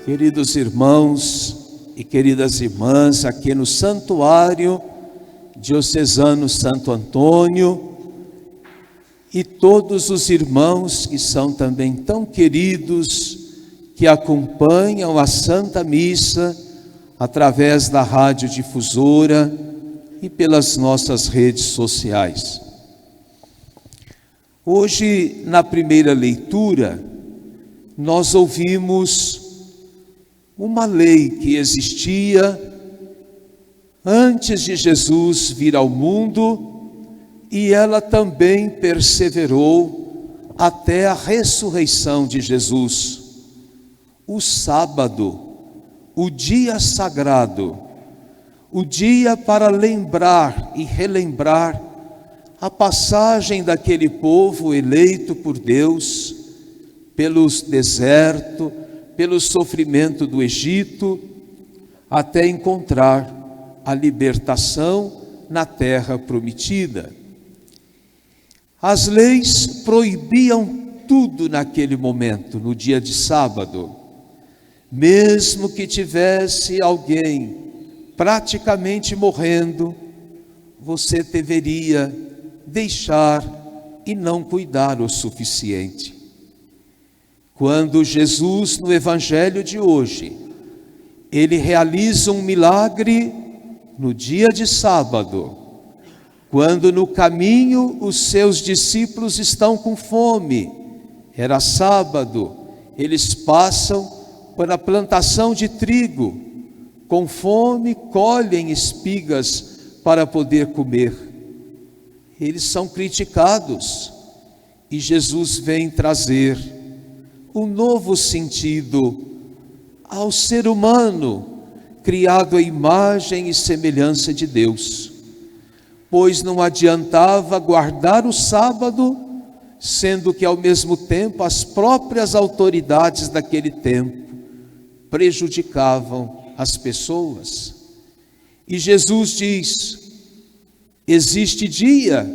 Queridos irmãos e queridas irmãs, aqui no Santuário Diocesano Santo Antônio, e todos os irmãos que são também tão queridos, que acompanham a Santa Missa através da radiodifusora e pelas nossas redes sociais. Hoje, na primeira leitura, nós ouvimos uma lei que existia antes de Jesus vir ao mundo, e ela também perseverou até a ressurreição de Jesus. O sábado, o dia sagrado, o dia para lembrar e relembrar a passagem daquele povo eleito por Deus pelo deserto, pelo sofrimento do Egito, até encontrar a libertação na terra prometida. As leis proibiam tudo naquele momento, no dia de sábado. Mesmo que tivesse alguém praticamente morrendo, você deveria deixar e não cuidar o suficiente. Quando Jesus, no Evangelho de hoje, ele realiza um milagre no dia de sábado, quando no caminho os seus discípulos estão com fome, era sábado, eles passam por a plantação de trigo, com fome colhem espigas para poder comer. Eles são criticados e Jesus vem trazer um novo sentido ao ser humano, criado à imagem e semelhança de Deus. Pois não adiantava guardar o sábado, sendo que ao mesmo tempo as próprias autoridades daquele tempo prejudicavam as pessoas. E Jesus diz: existe dia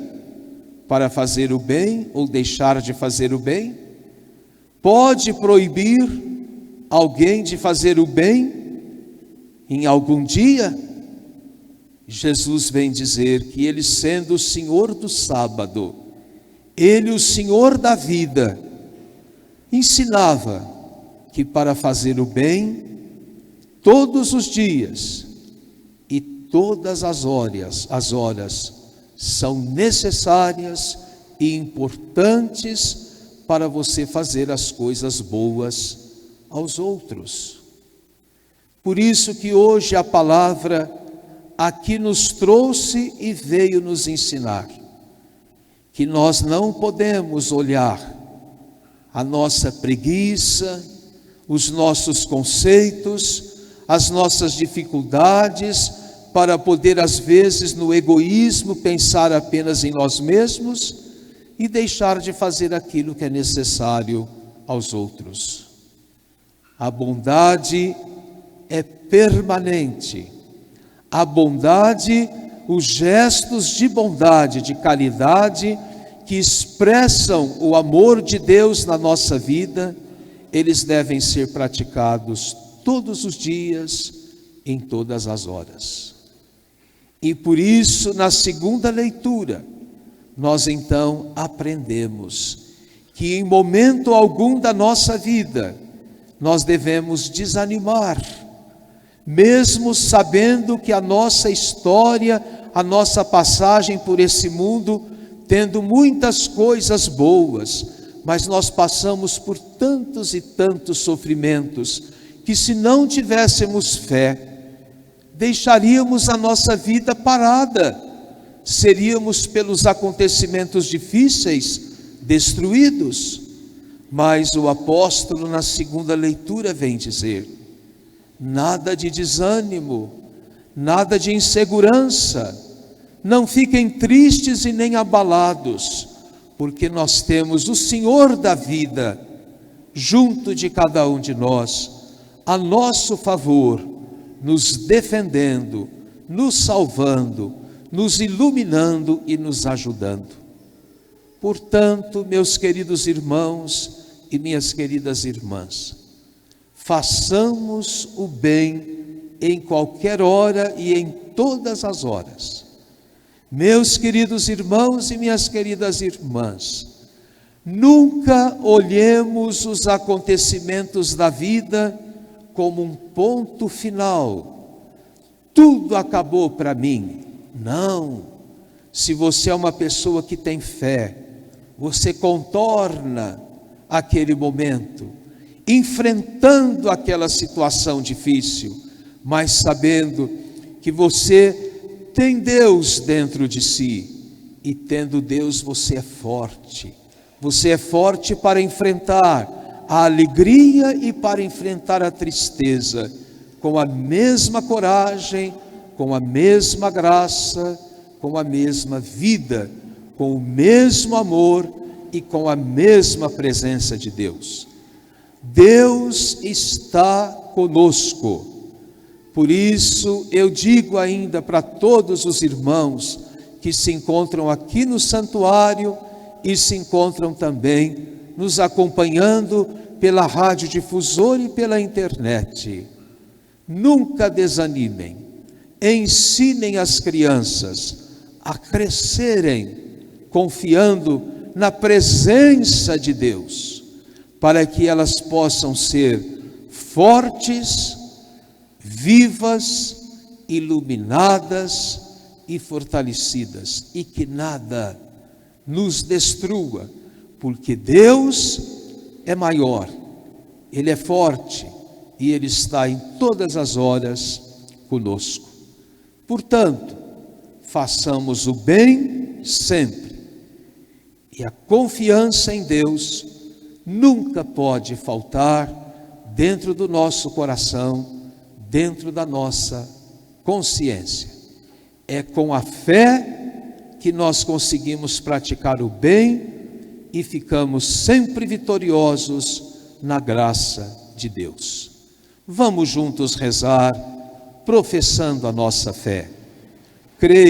para fazer o bem ou deixar de fazer o bem? Pode proibir alguém de fazer o bem em algum dia? Jesus vem dizer que ele, sendo o Senhor do sábado, ele, o Senhor da vida, ensinava que para fazer o bem, todos os dias e todas as horas são necessárias e importantes para você fazer as coisas boas aos outros. Por isso que hoje a palavra aqui nos trouxe e veio nos ensinar que nós não podemos olhar a nossa preguiça, os nossos conceitos, as nossas dificuldades, para poder às vezes no egoísmo pensar apenas em nós mesmos e deixar de fazer aquilo que é necessário aos outros. A bondade é permanente. A bondade, os gestos de bondade, de caridade, que expressam o amor de Deus na nossa vida, eles devem ser praticados todos os dias, em todas as horas. E por isso, na segunda leitura, nós então aprendemos que em momento algum da nossa vida, nós devemos desanimar, mesmo sabendo que a nossa história, a nossa passagem por esse mundo, tendo muitas coisas boas, mas nós passamos por tantos e tantos sofrimentos, que se não tivéssemos fé, deixaríamos a nossa vida parada, seríamos pelos acontecimentos difíceis destruídos. Mas o apóstolo na segunda leitura vem dizer: nada de desânimo, nada de insegurança, não fiquem tristes e nem abalados, porque nós temos o Senhor da vida junto de cada um de nós, a nosso favor, nos defendendo, nos salvando, nos iluminando e nos ajudando. Portanto, meus queridos irmãos e minhas queridas irmãs, façamos o bem em qualquer hora e em todas as horas. Meus queridos irmãos e minhas queridas irmãs, nunca olhemos os acontecimentos da vida como um ponto final. Tudo acabou para mim. Não. Se você é uma pessoa que tem fé, você contorna aquele momento, enfrentando aquela situação difícil, mas sabendo que você tem Deus dentro de si, e tendo Deus você é forte. Você é forte para enfrentar a alegria e para enfrentar a tristeza, com a mesma coragem, com a mesma graça, com a mesma vida, com o mesmo amor e com a mesma presença de Deus. Deus está conosco. Por isso eu digo ainda para todos os irmãos que se encontram aqui no santuário e se encontram também nos acompanhando pela radiodifusora e pela internet: nunca desanimem, ensinem as crianças a crescerem confiando na presença de Deus, para que elas possam ser fortes, vivas, iluminadas e fortalecidas, e que nada nos destrua, porque Deus é maior, Ele é forte e Ele está em todas as horas conosco. Portanto, façamos o bem sempre, e a confiança em Deus nunca pode faltar dentro do nosso coração, dentro da nossa consciência. É com a fé que nós conseguimos praticar o bem e ficamos sempre vitoriosos na graça de Deus. Vamos juntos rezar, professando a nossa fé. Creio